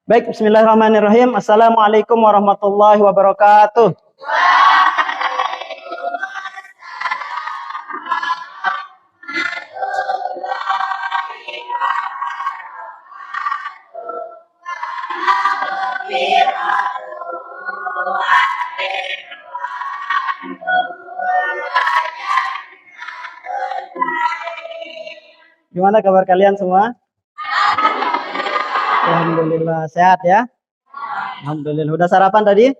Baik, bismillahirrahmanirrahim. Assalamualaikum warahmatullahi wabarakatuh. Gimana kabar kalian semua? Alhamdulillah sehat ya. Alhamdulillah. Udah sarapan tadi?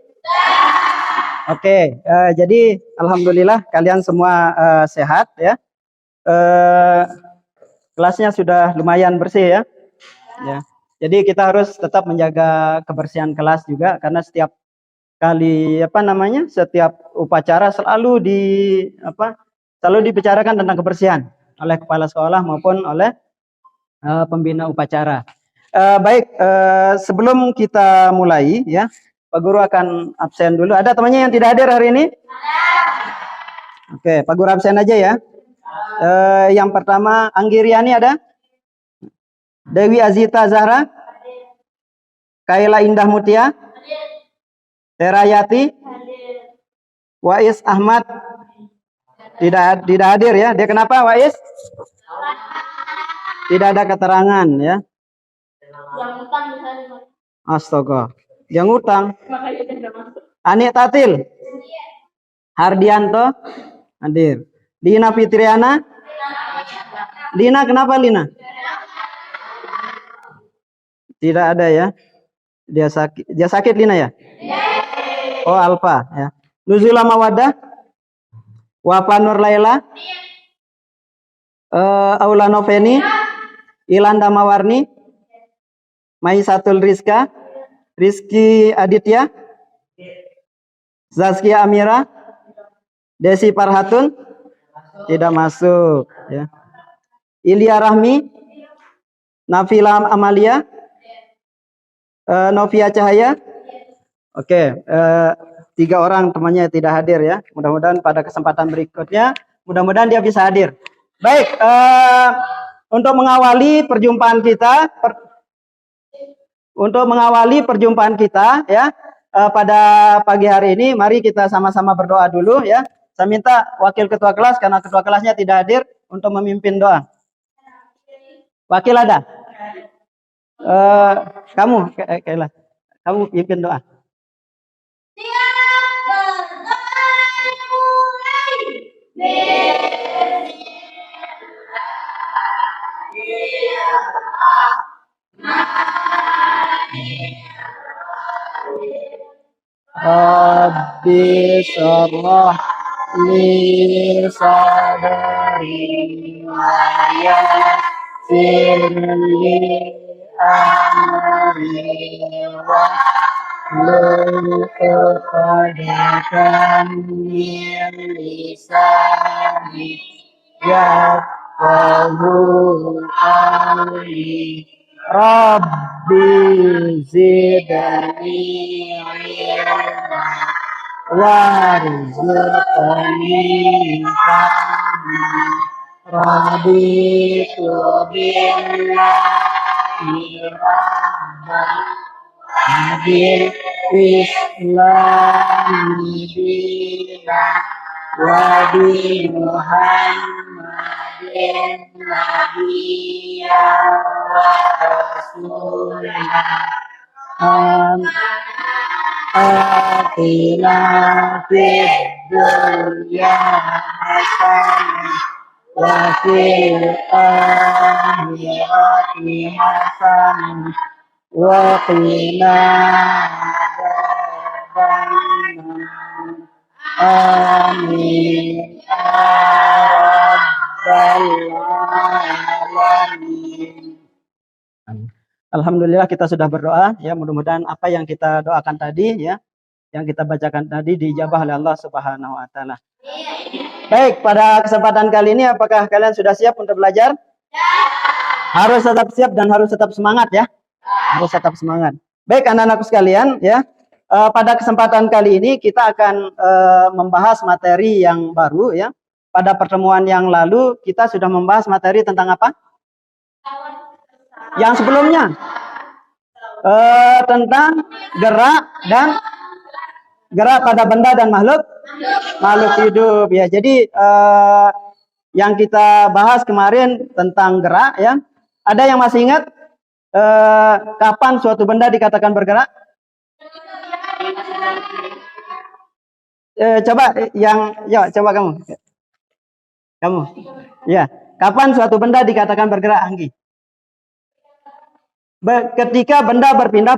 Oke, jadi alhamdulillah kalian semua sehat ya. Kelasnya sudah lumayan bersih ya. Ya. Jadi kita harus tetap menjaga kebersihan kelas juga karena setiap kali setiap upacara selalu dibicarakan tentang kebersihan oleh kepala sekolah maupun oleh pembina upacara. Baik, sebelum kita mulai ya, Pak Guru akan absen dulu. Ada temannya yang tidak hadir hari ini? Oke, Pak Guru absen aja ya. Yang pertama, Anggiriani ada? Dewi Azita Zahra? Kaila Indah Mutia? Terayati? Wais Ahmad? Tidak hadir ya. Dia kenapa Wais? Tidak ada keterangan ya. Astaga. Yang utang. Ani Tatil? Hardianto? Hadir. Lina Fitriana? Lina kenapa Lina? Tidak ada ya. Dia sakit Lina ya? Oh Alfa ya. Nuzula Mawadah? Wafa Nur Laila? Aula Noveni? Ilanda Mawarni? Maisatul Rizka? Rizky Aditya? Zazkia Amira? Desi Parhatun? Tidak masuk ya. Ilya Rahmi? Nafila Amalia? Novia Cahaya? Oke, 3 orang temannya tidak hadir ya. Mudah-mudahan pada kesempatan berikutnya, mudah-mudahan dia bisa hadir. Baik, untuk mengawali perjumpaan kita, ya pada pagi hari ini, mari kita sama-sama berdoa dulu ya. Saya minta wakil ketua kelas karena ketua kelasnya tidak hadir untuk memimpin doa. Wakil ada? Kamu, Kaila, kamu pimpin doa. Rabbi syrah li sadri wa yassir li amri wa hlul 'uqdatam min lisani yafqahu qawli. Rabbi zidni ilma warzuqni fahma. Raditu billahi rabban bil islami dinan wa bi Muhammadin nabiyyan wa rasulah. Atina fid dunya hasanah wa fil akhirati hasanah wa qina adzabannar. Amin ya rabbal alamin. Alhamdulillah kita sudah berdoa ya, mudah-mudahan apa yang kita doakan tadi ya, yang kita bacakan tadi diijabah oleh Allah Subhanahu wa taala. Baik, pada kesempatan kali ini apakah kalian sudah siap untuk belajar? Harus tetap siap dan harus tetap semangat ya. Harus tetap semangat. Baik anak-anakku sekalian ya, pada kesempatan kali ini kita akan membahas materi yang baru ya. Pada pertemuan yang lalu kita sudah membahas materi tentang apa? Yang sebelumnya Tentang gerak pada benda dan makhluk hidup ya. Jadi yang kita bahas kemarin tentang gerak ya. Ada yang masih ingat kapan suatu benda dikatakan bergerak? Coba coba kamu ya, kapan suatu benda dikatakan bergerak, Anggi? Ketika benda berpindah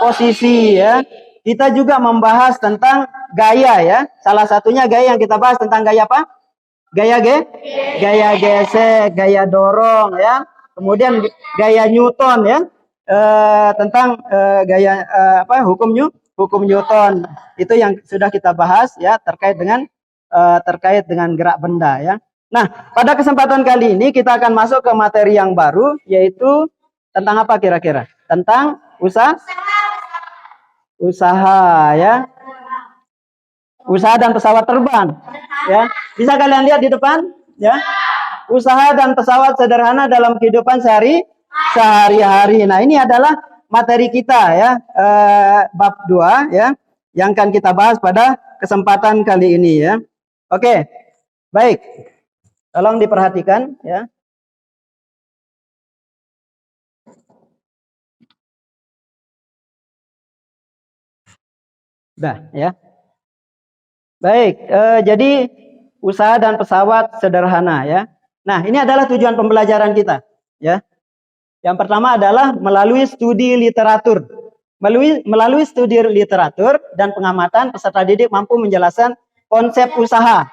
posisi ya. Kita juga membahas tentang gaya ya. Salah satunya gaya yang kita bahas tentang gaya apa? Gaya gesek, gaya dorong ya. Kemudian gaya Newton ya. Tentang gaya hukum Newton. Itu yang sudah kita bahas ya, terkait dengan gerak benda ya. Nah, pada kesempatan kali ini kita akan masuk ke materi yang baru, yaitu tentang apa kira-kira? Tentang usaha ya. Usaha dan pesawat terbang ya. Bisa kalian lihat di depan ya. Usaha dan pesawat sederhana dalam kehidupan sehari-hari. Nah, ini adalah materi kita ya, bab 2 ya, yang akan kita bahas pada kesempatan kali ini ya. Oke. Baik. Tolong diperhatikan ya. Dah ya. Baik, jadi usaha dan pesawat sederhana ya. Nah, ini adalah tujuan pembelajaran kita ya. Yang pertama adalah melalui studi literatur. Melalui studi literatur dan pengamatan, peserta didik mampu menjelaskan konsep usaha.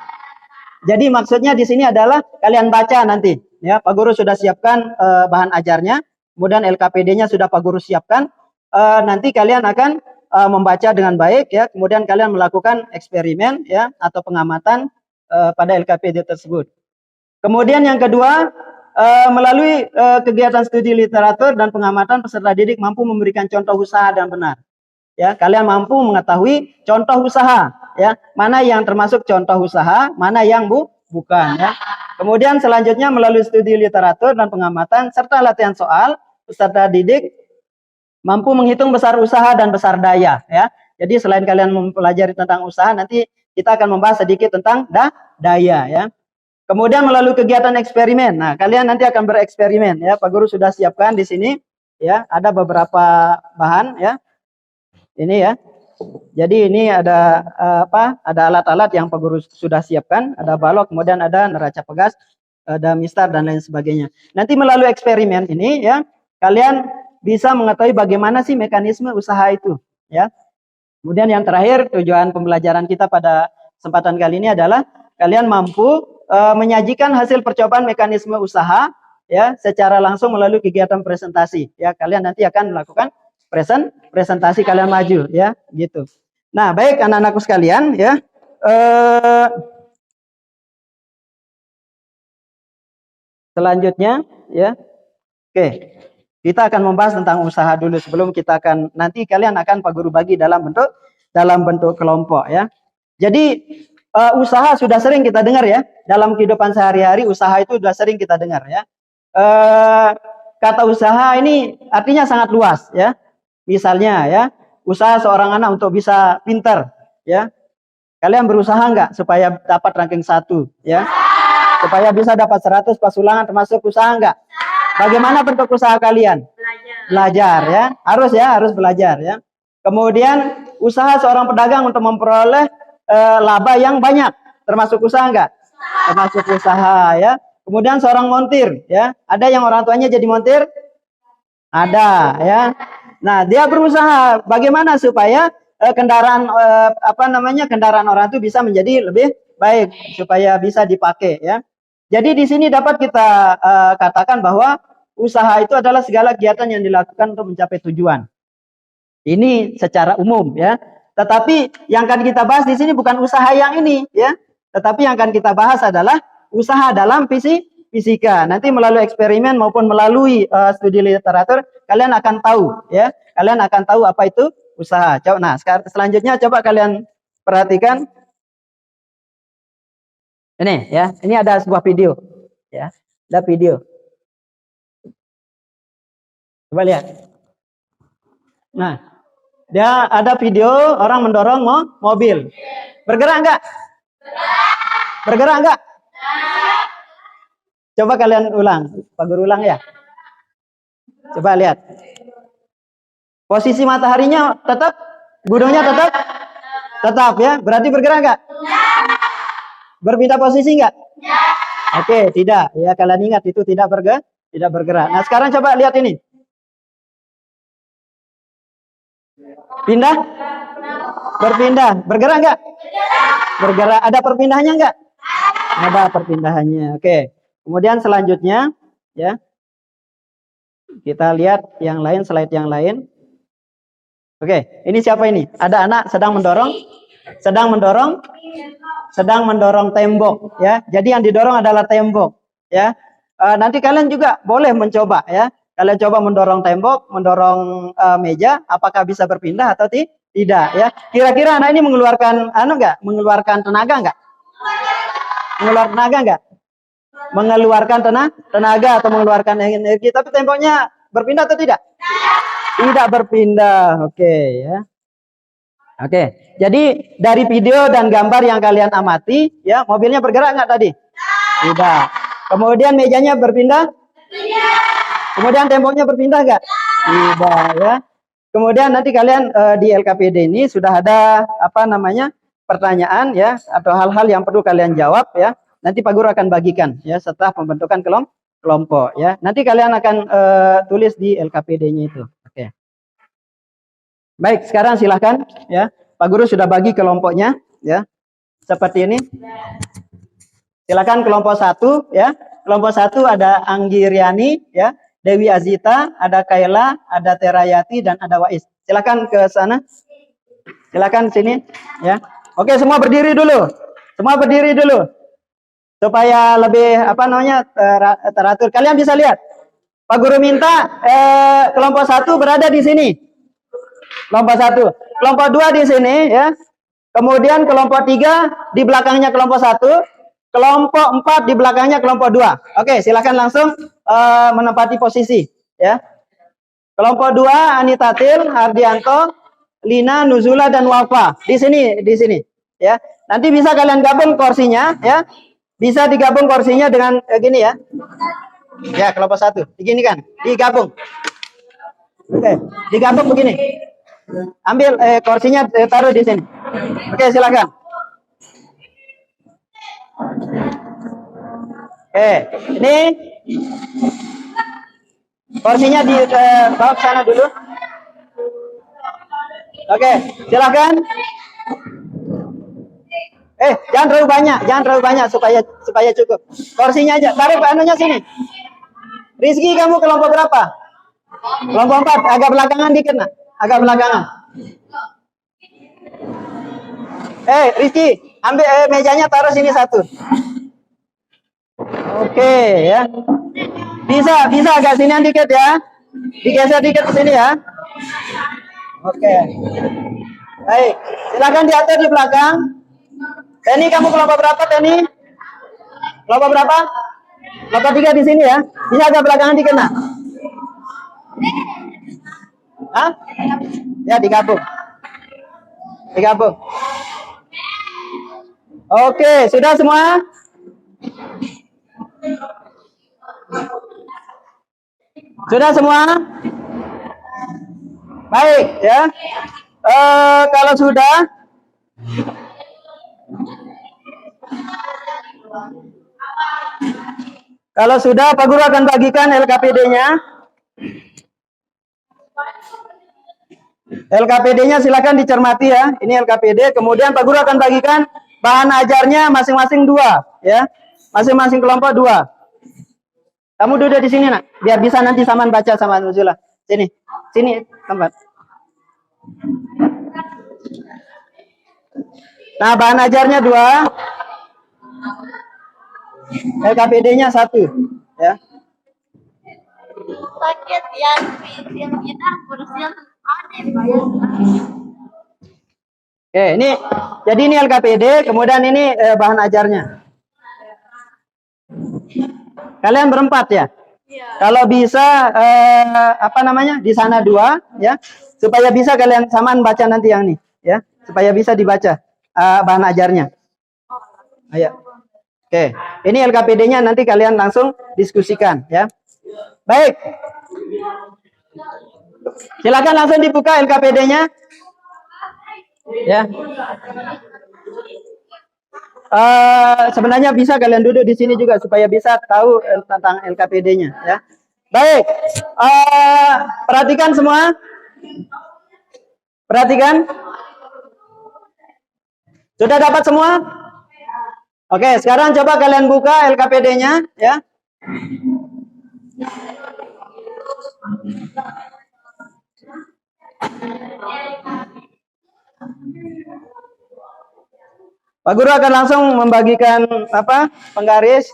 Jadi maksudnya di sini adalah kalian baca nanti ya. Pak Guru sudah siapkan bahan ajarnya, kemudian LKPD-nya sudah Pak Guru siapkan. Nanti kalian akan membaca dengan baik ya, kemudian kalian melakukan eksperimen ya atau pengamatan pada LKPD tersebut. Kemudian yang kedua, melalui kegiatan studi literatur dan pengamatan, peserta didik mampu memberikan contoh usaha dan benar. Ya, kalian mampu mengetahui contoh usaha ya, mana yang termasuk contoh usaha, mana yang bukan ya. Kemudian selanjutnya melalui studi literatur dan pengamatan serta latihan soal, peserta didik mampu menghitung besar usaha dan besar daya ya. Jadi selain kalian mempelajari tentang usaha, nanti kita akan membahas sedikit tentang daya ya. Kemudian melalui kegiatan eksperimen. Nah, kalian nanti akan bereksperimen ya. Pak Guru sudah siapkan di sini ya, ada beberapa bahan ya. Ini ya. Jadi ini ada ada alat-alat yang Pak Guru sudah siapkan, ada balok, kemudian ada neraca pegas, ada mistar dan lain sebagainya. Nanti melalui eksperimen ini ya, kalian bisa mengetahui bagaimana sih mekanisme usaha itu ya. Kemudian yang terakhir, tujuan pembelajaran kita pada kesempatan kali ini adalah kalian mampu menyajikan hasil percobaan mekanisme usaha ya secara langsung melalui kegiatan presentasi ya. Kalian nanti akan melakukan presentasi, kalian maju ya gitu. Nah, baik anak-anakku sekalian ya. Selanjutnya ya. Oke. Kita akan membahas tentang usaha dulu sebelum kita akan nanti kalian akan Pak Guru bagi dalam bentuk kelompok ya. Jadi usaha sudah sering kita dengar ya dalam kehidupan sehari-hari, usaha itu sudah sering kita dengar ya. Kata usaha ini artinya sangat luas ya. Misalnya ya, usaha seorang anak untuk bisa pintar ya. Kalian berusaha enggak supaya dapat ranking 1 ya? Supaya bisa dapat 100 pas ulangan, termasuk usaha enggak? Bagaimana bentuk usaha kalian? Belajar ya. Harus belajar ya. Kemudian usaha seorang pedagang untuk memperoleh laba yang banyak, termasuk usaha enggak? Termasuk usaha ya. Kemudian seorang montir ya. Ada yang orang tuanya jadi montir? Ada ya. Nah, dia berusaha bagaimana supaya kendaraan kendaraan orang itu bisa menjadi lebih baik supaya bisa dipakai ya. Jadi di sini dapat kita katakan bahwa usaha itu adalah segala kegiatan yang dilakukan untuk mencapai tujuan. Ini secara umum ya. Tetapi yang akan kita bahas di sini bukan usaha yang ini ya. Tetapi yang akan kita bahas adalah usaha dalam fisika. Nanti melalui eksperimen maupun melalui studi literatur kalian akan tahu ya. Kalian akan tahu apa itu usaha. Nah, selanjutnya coba kalian perhatikan. Ini ya, ini ada sebuah video ya. Ada video. Coba lihat. Nah, dia ada video orang mendorong mobil. Bergerak enggak? Bergerak enggak? Coba kalian ulang. Pak Guru ulang ya. Coba lihat. Posisi mataharinya tetap, gunungnya tetap ya. Berarti bergerak enggak? Berpindah posisi enggak? Oke, tidak. Ya, kalian ingat itu tidak bergerak. Nah, sekarang coba lihat ini. Pindah? Berpindah. Bergerak enggak? Bergerak. Ada perpindahannya enggak? Ada perpindahannya. Oke. Kemudian selanjutnya ya. Kita lihat yang lain, slide yang lain. Oke, ini siapa ini? Ada anak sedang mendorong tembok ya. Jadi yang didorong adalah tembok ya. Nanti kalian juga boleh mencoba ya. Kalian coba mendorong tembok, mendorong meja, apakah bisa berpindah atau tidak ya. Kira-kira anak ini mengeluarkan mengeluarkan tenaga enggak? Mengeluarkan tenaga enggak? Mengeluarkan tenaga atau mengeluarkan energi, tapi temboknya berpindah atau tidak? Tidak berpindah. Oke ya. Oke. Jadi dari video dan gambar yang kalian amati ya, mobilnya bergerak nggak tadi? Tidak. Kemudian mejanya berpindah? Tidak. Kemudian temboknya berpindah nggak? Tidak ya. Kemudian nanti kalian di LKPD ini sudah ada pertanyaan ya, atau hal-hal yang perlu kalian jawab ya. Nanti Pak Guru akan bagikan ya setelah pembentukan kelompok ya. Nanti kalian akan tulis di LKPD-nya itu. Oke. Baik, sekarang silahkan ya. Pak Guru sudah bagi kelompoknya ya. Seperti ini. Silakan kelompok 1 ya. Kelompok 1 ada Anggi Riani ya, Dewi Azita, ada Kaila, ada Terayati dan ada Wais. Silakan ke sana. Silakan sini ya. Oke, semua berdiri dulu. Semua berdiri dulu. Supaya lebih teratur. Kalian bisa lihat. Pak Guru minta kelompok 1 berada di sini. Kelompok 1. Kelompok 2 di sini ya. Kemudian kelompok 3 di belakangnya kelompok 1. Kelompok 4 di belakangnya kelompok 2. Oke, silakan langsung menempati posisi ya. Kelompok 2 Anita Til, Hardianto, Lina, Nuzula dan Wafa. Di sini ya. Nanti bisa kalian gabung kursinya ya. Bisa digabung kursinya dengan gini ya. Ya, kelompok 1. Begini kan? Digabung. Oke, digabung begini. Ambil kursinya taruh di sini. Oke, silakan. Oke, ini kursinya di bawa ke sana dulu. Oke, silakan. Jangan terlalu banyak supaya cukup. Kursinya aja. Taruh anunya sini. Rizky, kamu kelompok berapa? Kelompok 4. Agak belakangan dikit, nak. Agak belakangan. Rizky, ambil mejanya taruh sini 1. Oke, ya. Bisa agak sini dikit ya. Digeser dikit ke sini ya. Oke. Baik, silakan diatur di belakang. Teni, kamu kelompok berapa, Teni? Kelompok berapa? Kelompok 3 di sini ya. Bisa agak belakangan dikit, nak. Hah? Ya, digabung. Oke, sudah semua? Sudah semua? Baik, ya. Kalau sudah, Pak Guru akan bagikan LKPD-nya. LKPD-nya silakan dicermati ya. Ini LKPD. Kemudian Pak Guru akan bagikan bahan ajarnya masing-masing 2, ya. Masing-masing kelompok 2. Kamu duduk di sini, nak, biar bisa nanti Saman baca sama Nuzula. Sini tempat. Nah, bahan ajarnya 2, LKPD-nya 1, ya. Sakit ya, Oke, jadi ini LKPD, kemudian ini bahan ajarnya. Kalian berempat ya? Kalau bisa apa namanya? Di sana 2 ya. Supaya bisa kalian samaan baca nanti yang ini ya. Supaya bisa dibaca bahan ajarnya. Ayo. Oke. Ini LKPD-nya nanti kalian langsung diskusikan ya. Baik. Silakan langsung dibuka LKPD-nya. Ya. Sebenarnya bisa kalian duduk di sini juga supaya bisa tahu tentang LKPD-nya ya. Baik, perhatikan semua. Perhatikan. Sudah dapat semua? Oke, sekarang coba kalian buka LKPD-nya ya. Pak Guru akan langsung membagikan apa? Penggaris.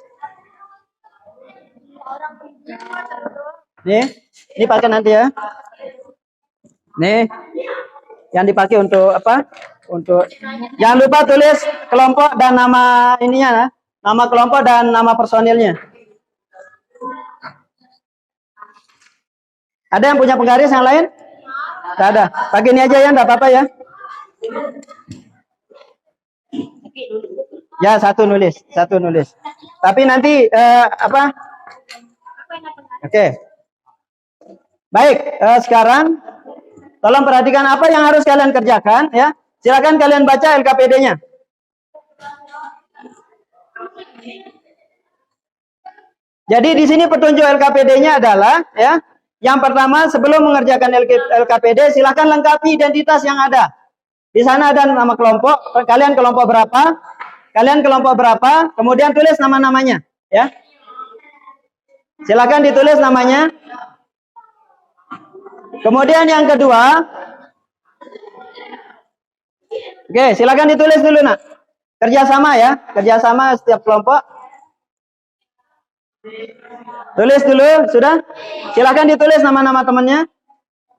Nih, ini pakai nanti ya. Nih, yang dipakai untuk apa? Untuk jangan lupa tulis kelompok dan nama ininya, nama kelompok dan nama personilnya. Ada yang punya penggaris yang lain? Tidak ada. Pakai ini aja ya, enggak apa-apa ya. Ya, satu nulis. Tapi nanti apa? Oke. Baik, sekarang tolong perhatikan apa yang harus kalian kerjakan ya. Silakan kalian baca LKPD-nya. Jadi di sini petunjuk LKPD-nya adalah ya, yang pertama sebelum mengerjakan LKPD silakan lengkapi identitas yang ada. Di sana ada nama kelompok, kalian kelompok berapa, kemudian tulis nama-namanya ya. Silakan ditulis namanya. Kemudian yang kedua, oke, silakan ditulis dulu nak. Kerjasama ya, kerjasama setiap kelompok. Tulis dulu, sudah? Silakan ditulis nama-nama temannya.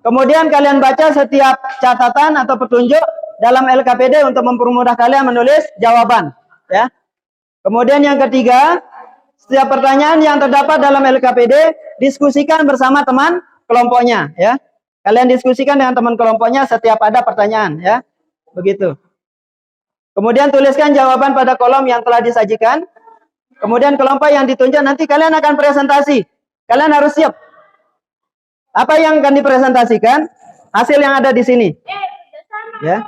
Kemudian kalian baca setiap catatan atau petunjuk dalam LKPD untuk mempermudah kalian menulis jawaban, ya. Kemudian yang ketiga, setiap pertanyaan yang terdapat dalam LKPD diskusikan bersama teman kelompoknya, ya. Kalian diskusikan dengan teman kelompoknya setiap ada pertanyaan, ya. Begitu. Kemudian tuliskan jawaban pada kolom yang telah disajikan. Kemudian kelompok yang ditunjuk nanti kalian akan presentasi. Kalian harus siap. Apa yang akan dipresentasikan? Hasil yang ada di sini. Ya.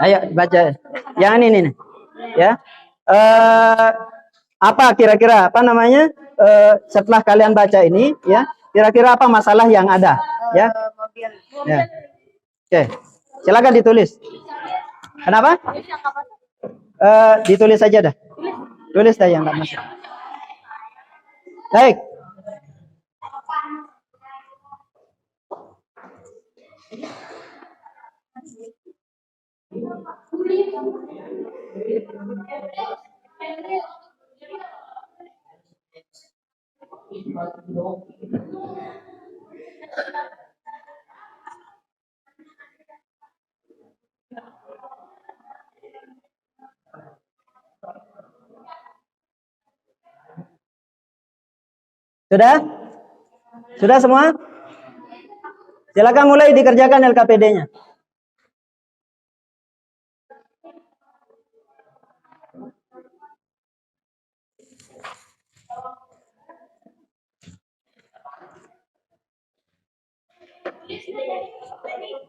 Ayo baca. Yang ini nih. Ya. Apa kira-kira apa namanya? Setelah kalian baca ini, ya. Kira-kira apa masalah yang ada? Ya. Ya. Oke. Silakan ditulis. Kenapa? Ditulis saja dah. Tulis dah yang enggak masuk. Baik. Sudah? Sudah semua? Silakan mulai dikerjakan LKPD-nya.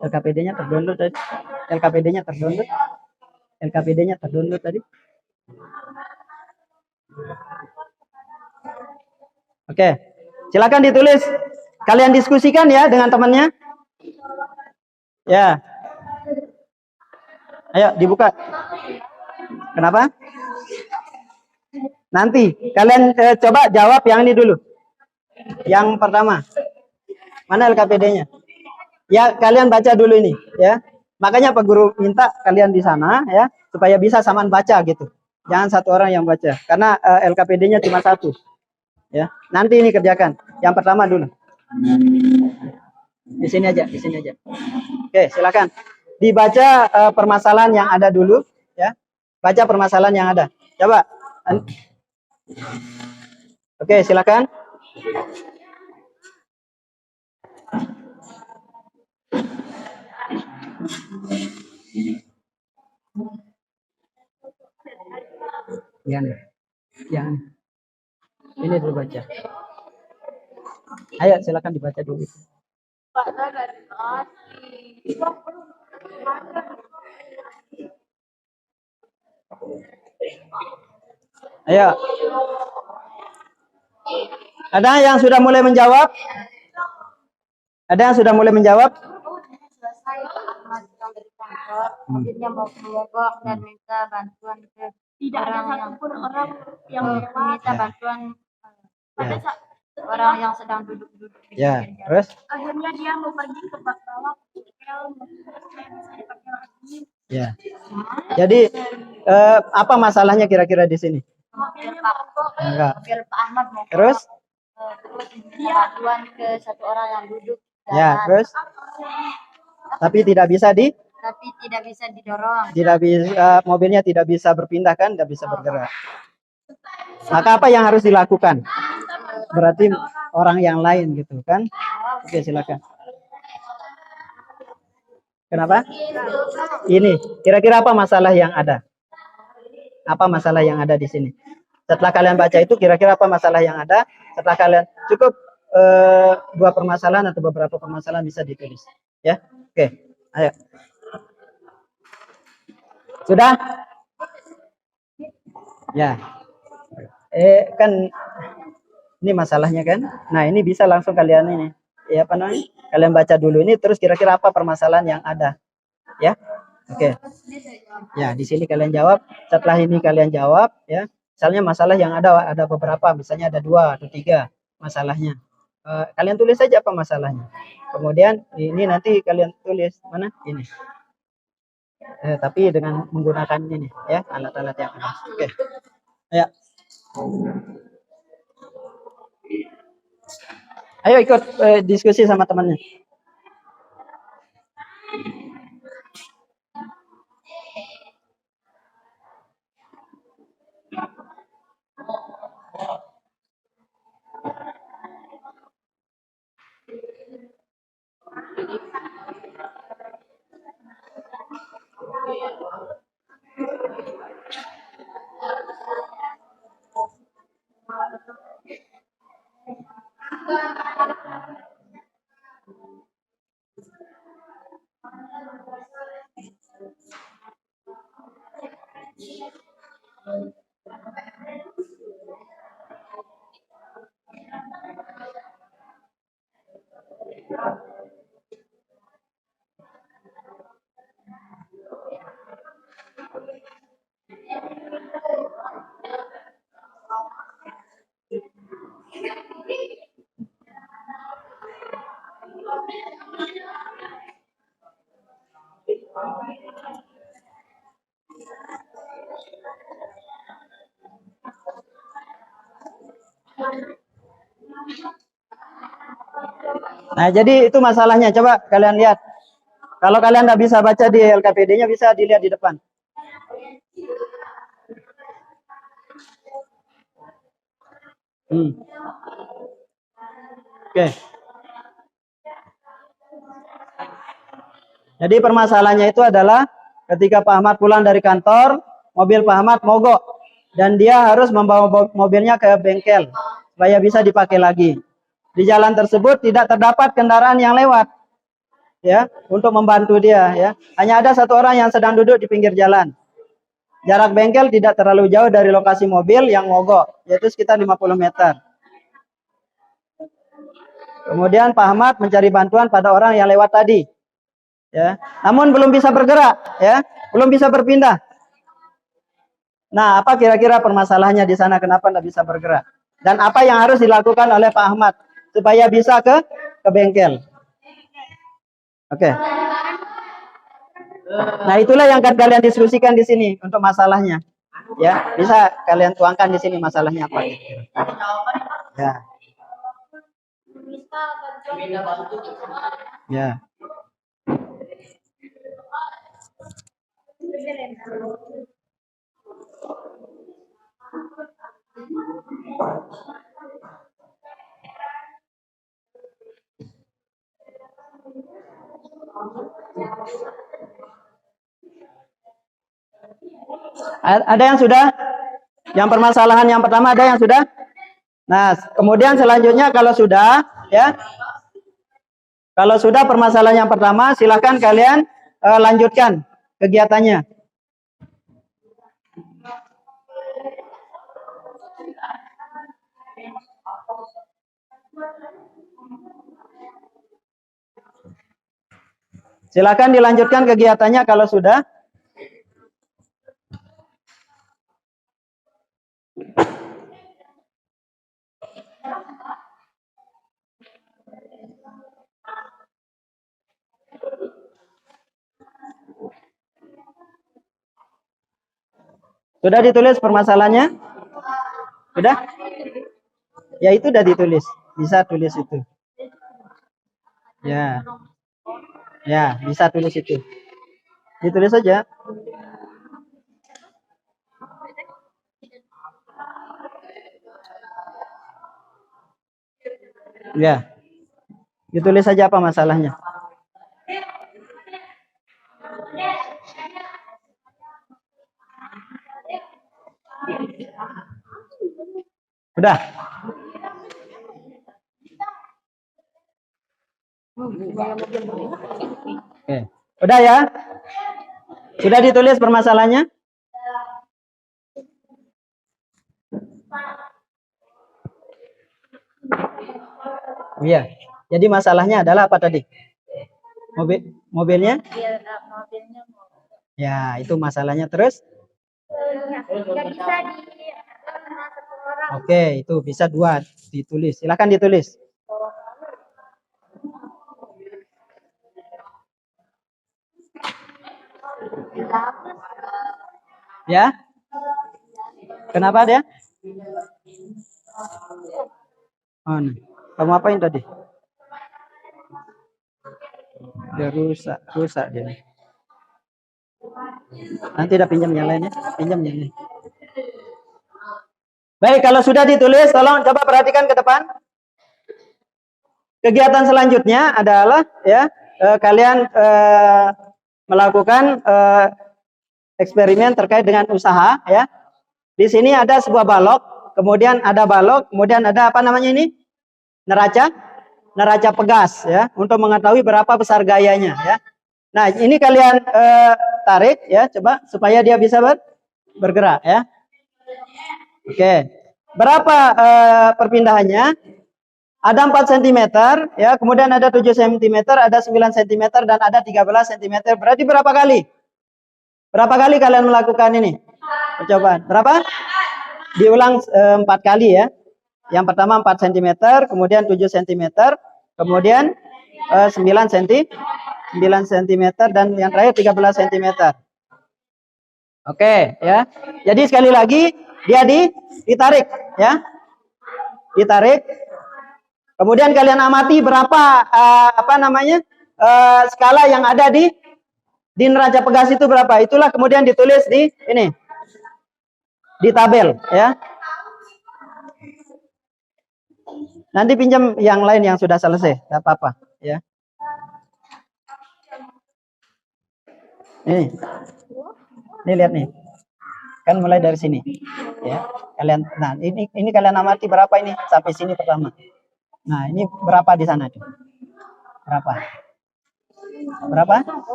LKPD-nya terdownload tadi. LKPD-nya terdownload. LKPD-nya terdownload tadi. Oke. Silakan ditulis. Kalian diskusikan ya dengan temannya. Ya. Ayo dibuka. Kenapa? Nanti kalian coba jawab yang ini dulu. Yang pertama. Mana LKPD-nya? Ya, kalian baca dulu ini, ya. Makanya Pak Guru minta kalian di sana ya, supaya bisa samaan baca gitu. Jangan satu orang yang baca karena LKPD-nya cuma satu. Ya. Nanti ini kerjakan. Yang pertama dulu. Di sini aja, di sini aja. Oke, silakan. Dibaca permasalahan yang ada dulu, ya. Baca permasalahan yang ada. Coba. Oke, silakan. Jangan, jangan. Ini dulu baca. Ayo, silakan dibaca dulu. Ayo. Ada yang sudah mulai menjawab? Ada yang sudah mulai menjawab? Selesai Pak Ahmad pulang dari kantor, mobilnya mau mogok dan minta bantuan ke tidak ada satupun orang yang minta bantuan pada orang yang sedang duduk-duduk di Ya, pinggir jalan. terus? Akhirnya dia mau pergi ke bak bawah, bisa dipakai lagi. Ya. Jadi apa masalahnya kira-kira di sini? Mobil Pak Enggak. mobil Pak Ahmad mogok. Terus? Terus minta bantuan ke satu orang yang duduk jalan. Ya, terus? Tapi tidak bisa didorong. Tidak bisa, mobilnya tidak bisa berpindah kan, tidak bisa bergerak. Maka apa yang harus dilakukan? Berarti orang yang lain gitu kan? Oke, silakan. Kenapa? Ini, kira-kira apa masalah yang ada? Apa masalah yang ada di sini? Setelah kalian baca itu, kira-kira apa masalah yang ada? Setelah kalian cukup 2 permasalahan atau beberapa permasalahan bisa ditulis. Ya, oke. Ayo. Sudah? Ya. Kan ini masalahnya kan. Nah, ini bisa langsung kalian ini. Ya, apa namanya? Kalian baca dulu ini terus kira-kira apa permasalahan yang ada. Ya. Oke. Ya, di sini kalian jawab. Setelah ini kalian jawab ya. Misalnya masalah yang ada beberapa, misalnya ada 2 atau 3 masalahnya. Kalian tulis saja apa masalahnya. Kemudian ini nanti kalian tulis mana? Ini. Tapi dengan menggunakan ini ya, alat-alat yang ada. Oke. Ya. Ayo ikut diskusi sama temannya. Nah, jadi itu masalahnya. Coba kalian lihat. Kalau kalian nggak bisa baca di LKPD-nya, bisa dilihat di depan. Oke. Jadi permasalahannya itu adalah ketika Pak Ahmad pulang dari kantor, mobil Pak Ahmad mogok. Dan dia harus membawa mobilnya ke bengkel supaya bisa dipakai lagi. Di jalan tersebut tidak terdapat kendaraan yang lewat. Ya, untuk membantu dia ya. Hanya ada satu orang yang sedang duduk di pinggir jalan. Jarak bengkel tidak terlalu jauh dari lokasi mobil yang mogok, yaitu sekitar 50 meter. Kemudian Pak Ahmad mencari bantuan pada orang yang lewat tadi. Ya, namun belum bisa bergerak, ya, belum bisa berpindah. Nah, apa kira-kira permasalahannya di sana? Kenapa tidak bisa bergerak? Dan apa yang harus dilakukan oleh Pak Ahmad supaya bisa ke bengkel? Oke. Nah, itulah yang akan kalian diskusikan di sini untuk masalahnya. Ya, bisa kalian tuangkan di sini masalahnya apa? Ya. Ya. Ada yang sudah? Yang permasalahan yang pertama ada yang sudah? Nah, kemudian selanjutnya kalau sudah, ya, kalau sudah permasalahan yang pertama, silahkan kalian lanjutkan kegiatannya. Silakan dilanjutkan kegiatannya kalau sudah. Sudah ditulis permasalahannya? Sudah? Ya itu sudah ditulis. Bisa tulis itu. Ya. Ya, bisa tulis itu. Ditulis saja. Ya. Ditulis saja apa masalahnya. Udah. Oke. Udah ya? Sudah ditulis permasalahannya? Iya. Jadi masalahnya adalah apa tadi? Mobilnya? Mobilnya. Ya, itu masalahnya. Terus? Nggak bisa di satu orang. Oke, itu bisa 2 ditulis. Silakan ditulis. Ya? Kenapa dia? Oh, nih. Kamu apain tadi? Dia rusak dia. Nanti udah pinjam yang lainnya, pinjam yang lain. Baik, kalau sudah ditulis, tolong coba perhatikan ke depan. Kegiatan selanjutnya adalah ya kalian melakukan eksperimen terkait dengan usaha ya. Di sini ada sebuah balok, kemudian ada balok, kemudian ada apa namanya ini? Neraca pegas ya, untuk mengetahui berapa besar gayanya ya. Nah, ini kalian tarik ya, coba supaya dia bisa bergerak ya. Oke. Berapa perpindahannya? Ada 4 cm ya, kemudian ada 7 cm, ada 9 cm dan ada 13 cm. Berarti berapa kali? Berapa kali kalian melakukan ini? Percobaan. Berapa? Diulang 4 kali ya. Yang pertama 4 cm, kemudian 7 cm, kemudian 9 cm dan yang terakhir 13 cm. Oke, ya. Jadi sekali lagi dia ditarik ya. Ditarik. Kemudian kalian amati berapa skala yang ada di neraca pegas itu berapa. Itulah kemudian ditulis di ini. Di tabel ya. Nanti pinjam yang lain yang sudah selesai, enggak apa-apa ya. Ini lihat nih. Kan mulai dari sini. Ya. Kalian ini kalian amati berapa ini sampai sini pertama. Nah, ini berapa di sana tuh? Berapa? Berapa?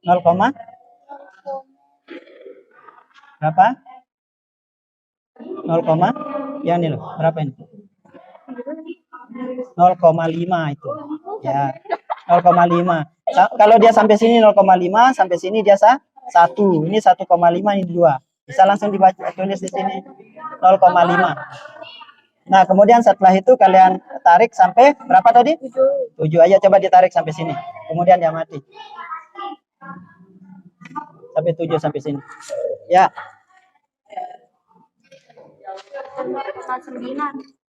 0, berapa? 0, yang ini loh. Berapa ini? 0,5 itu. Ya. 0,5. Kalau dia sampai sini 0,5, sampai sini dia 1. Ini 1,5, ini 2. Bisa langsung dibaca tulis di sini 0,5. Nah, kemudian setelah itu kalian tarik sampai berapa tadi? 7 aja, coba ditarik sampai sini. Kemudian dia mati. Sampai 7 sampai sini. Ya.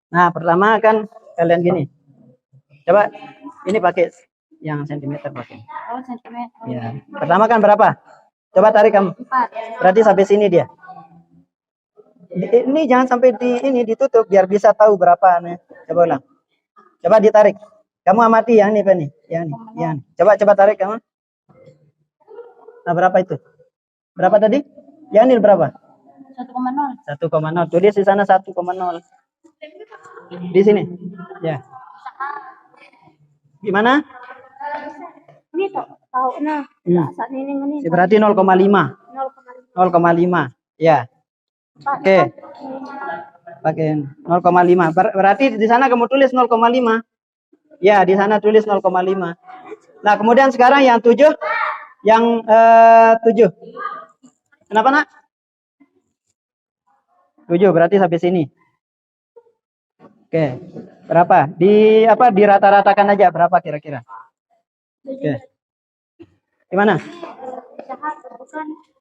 Nah, pertama kan kalian gini. Coba ini pakai yang sentimeter pakai. Oh, sentimeter. Ya. Pertama kan berapa? Coba tarik kamu. 4. Berarti sampai sini dia. Ini jangan sampai ini ditutup biar bisa tahu berapa nih. Coba ulang. Coba ditarik. Kamu amati yang ini, Pak nih. Yang ini. Yang ini. Coba tarik kamu. Nah, berapa itu? Berapa tadi? Yang ini berapa? 1,0. 1,0. Tulis di sana 1,0. Di sini. Ya. Gimana? Ini tahu nah. Saat ini Berarti 0,5. 0,5. Ya. Oke. Pakai 0,5. Berarti di sana kamu tulis 0,5. Ya, di sana tulis 0,5. Nah, kemudian sekarang yang 7. Yang 7. Kenapa, Nak? 7 berarti sampai sini. Oke. Berapa? Di rata-ratakan aja berapa kira-kira? Oke. Gimana?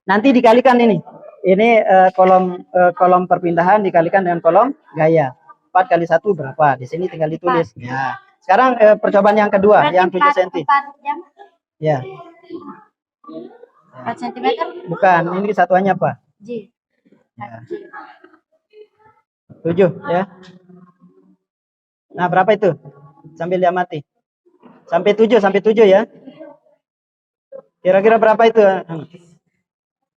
Nanti dikalikan ini. Ini kolom perpindahan dikalikan dengan kolom gaya. 4 kali 1 berapa? Di sini tinggal ditulis. Ya. Sekarang percobaan yang kedua, berarti yang 7 cm. Ya. 4 cm? Bukan, ini satuannya apa? J. Ya. 7 ya. Nah, berapa itu? Sambil diamati. Sampai 7 ya. Kira-kira berapa itu?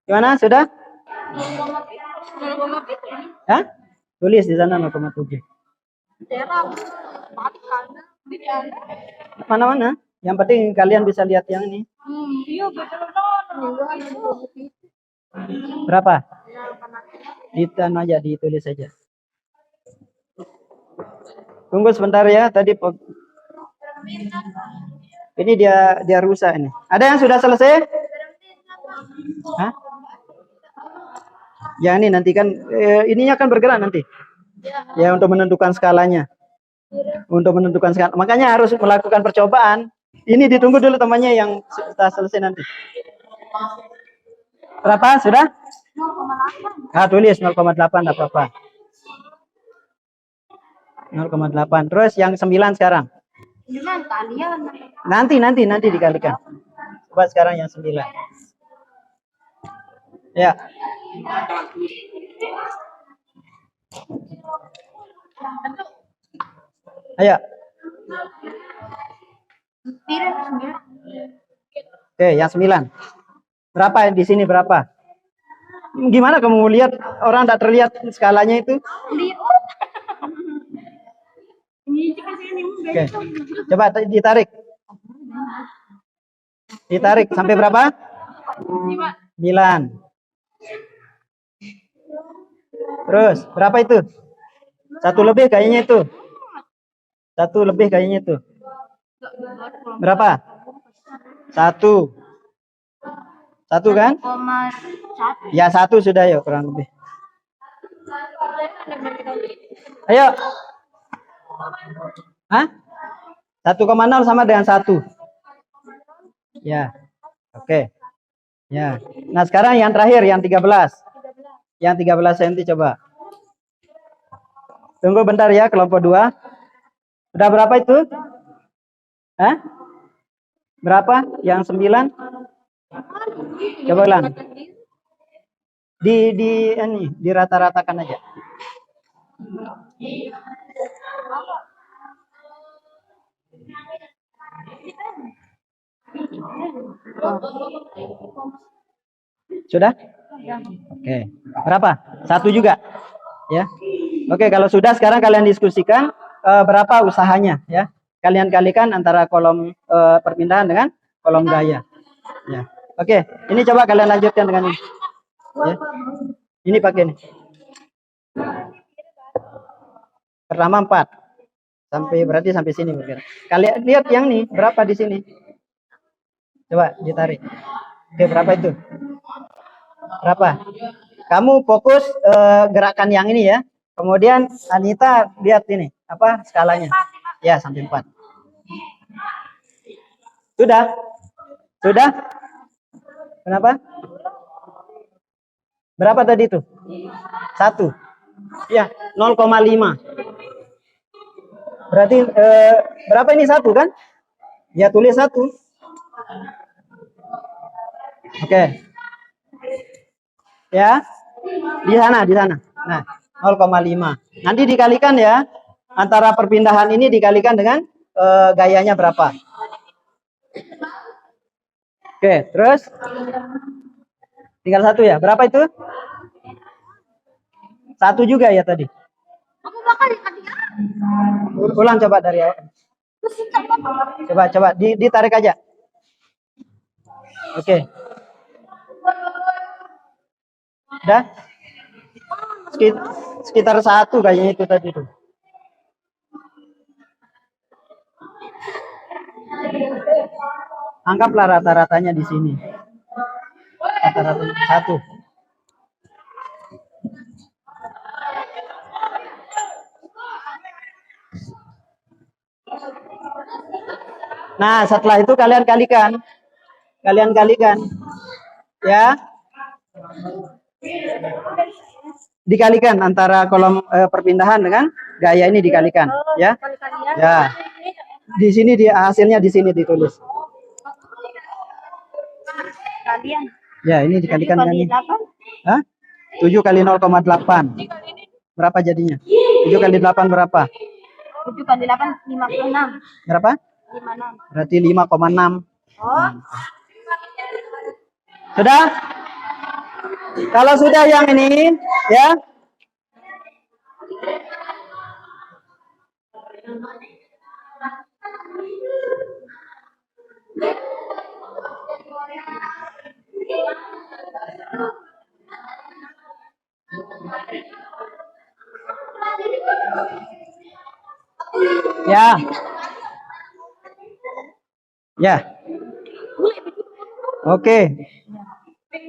Gimana? Sudah? 0,7. Hah? Tulis di sana 0,7. Mana-mana? Yang penting kalian bisa lihat yang ini. Berapa? Ditan aja, ditulis saja. Tunggu sebentar ya, tadi ini dia rusak ini. Ada yang sudah selesai? Hah? Ya ini nanti kan ininya akan bergerak nanti. Ya untuk menentukan skalanya. Untuk menentukan skala. Makanya harus melakukan percobaan. Ini ditunggu dulu temannya yang sudah selesai nanti. Berapa? Sudah? 0,8. Ah, tulis 0,8 enggak apa-apa. 0,8. Terus yang 9 sekarang. Nanti dikalikan. Coba sekarang yang 9. Ya. Ayo. Oke, yang 9. Berapa di sini berapa? Gimana kamu lihat orang tidak terlihat skalanya itu? Oke. Coba ditarik. Ditarik sampai berapa? 9. Terus berapa itu? 1 lebih kayaknya itu. 1 lebih kayaknya itu. Berapa? 1. 1 kan? Ya 1 sudah ya kurang lebih. Ayo. Hah? 1,0 sama dengan 1. Ya. Oke. Ya. Nah, sekarang yang terakhir yang 13. Yang 13 cm coba. Tunggu bentar ya kelompok 2. Udah berapa itu? Hah? Berapa? Yang 9? Coba ulang. Di rata-ratakan aja. Sudah? Oke. Berapa? 1 juga. Ya. Oke, kalau sudah sekarang kalian diskusikan berapa usahanya ya. Kalian kalikan antara kolom perpindahan dengan kolom gaya. Ya. Oke, ini coba kalian lanjutkan dengan ini. Ya. Ini pakai ini. Pertama 4. Berarti sampai sini bergerak. Kalian lihat yang ini berapa di sini? Coba ditarik. Oke, berapa itu? Berapa? Kamu fokus gerakan yang ini ya. Kemudian Anita lihat ini, apa skalanya? Ya, sampai 4. Sudah? Sudah? Kenapa? Berapa tadi itu? 1. Ya, 0,5. Berarti berapa ini 1 kan? Ya, tulis 1. Oke. Ya. Di sana. Nah, 0,5. Nanti dikalikan ya. Antara perpindahan ini dikalikan dengan gayanya berapa? Oke, terus tinggal 1 ya. Berapa itu? 1 juga ya tadi. Ulang coba dari awal. Coba ditarik aja. Oke. Udah? Sekitar 1 kayaknya itu tadi tuh. Anggaplah rata-ratanya di sini. Rata-ratanya 1. Nah, setelah itu kalian kalikan. Ya. Dikalikan antara kolom perpindahan dengan gaya ini dikalikan, ya. Ya. Di sini hasilnya di sini ditulis. Kalian. Ya, ini dikalikan dengan ini. Hah? 7 kali 0,8. Berapa jadinya? 7 kali 8 berapa? 7 kali 8 56. Berapa? 56. Berarti 5,6. Oh. Sudah? Kalau sudah yang ini, ya. Ya. Ya. Oke.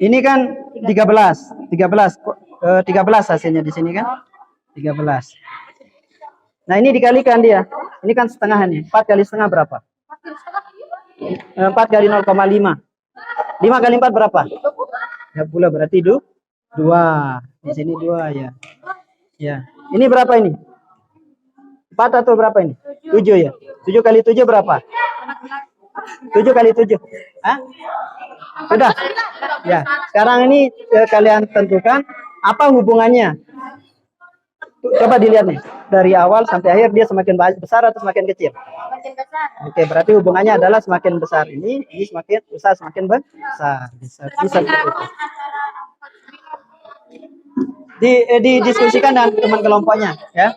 Ini kan 13 hasilnya di sini kan? 13. Nah, ini dikalikan dia. Ini kan setengahannya. 4 kali setengah berapa? 4 kali 0,5. 5 kali 4 berapa? 30, berarti 2. Di sini 2 ya. Ya. Ini berapa ini? 4 atau berapa ini? 7 ya. 7 kali 7 berapa? 7 kali 7. Hah? Sudah? Ya. Sekarang ini kalian tentukan apa hubungannya. Coba dilihat nih. Dari awal sampai akhir dia semakin besar atau semakin kecil? Semakin besar. Oke, berarti hubungannya adalah semakin besar ini semakin besar, semakin besar. Bisa seperti itu. Didiskusikan dengan teman kelompoknya, ya.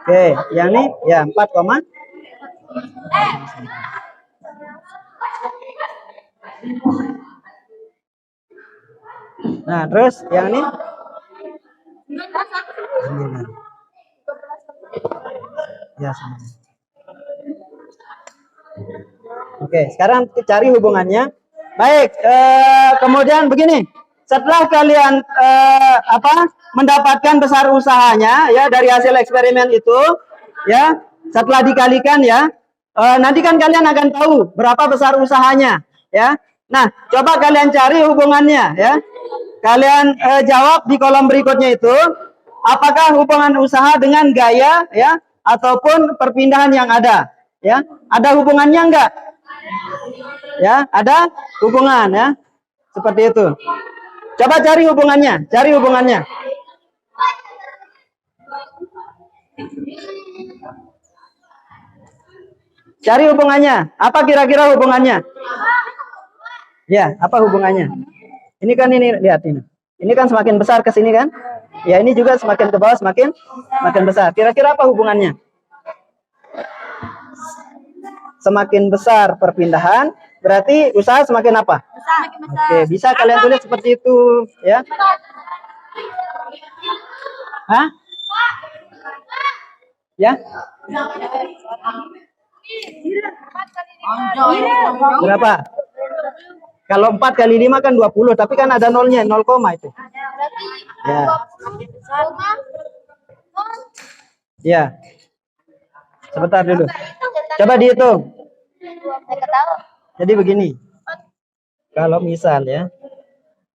Oke, yang ini ya 4, nah, terus yang ini 9. Ya, 9. Oke, sekarang cari hubungannya. Baik, kemudian begini. Setelah kalian mendapatkan besar usahanya ya dari hasil eksperimen itu, ya, setelah dikalikan ya, nanti kan kalian akan tahu berapa besar usahanya, ya. Nah, coba kalian cari hubungannya, ya. Kalian jawab di kolom berikutnya itu, apakah hubungan usaha dengan gaya, ya, ataupun perpindahan yang ada, ya. Ada hubungannya enggak? Ya, ada hubungan, ya. Seperti itu. Coba cari hubungannya, Cari hubungannya. Apa kira-kira hubungannya? Ya, apa hubungannya? Ini kan ini, lihat ini. Ini kan semakin besar ke sini kan? Ya, ini juga semakin ke bawah semakin besar. Kira-kira apa hubungannya? Semakin besar perpindahan, berarti usaha semakin apa? Besar. Oke, bisa kalian tulis seperti itu, ya. Hah? Ya? Berapa? Kalau 4 kali 5 kan 20, tapi kan ada nolnya, 0, itu. Ya. Ya. Sebentar dulu. Coba dihitung. Jadi begini. Kalau misal ya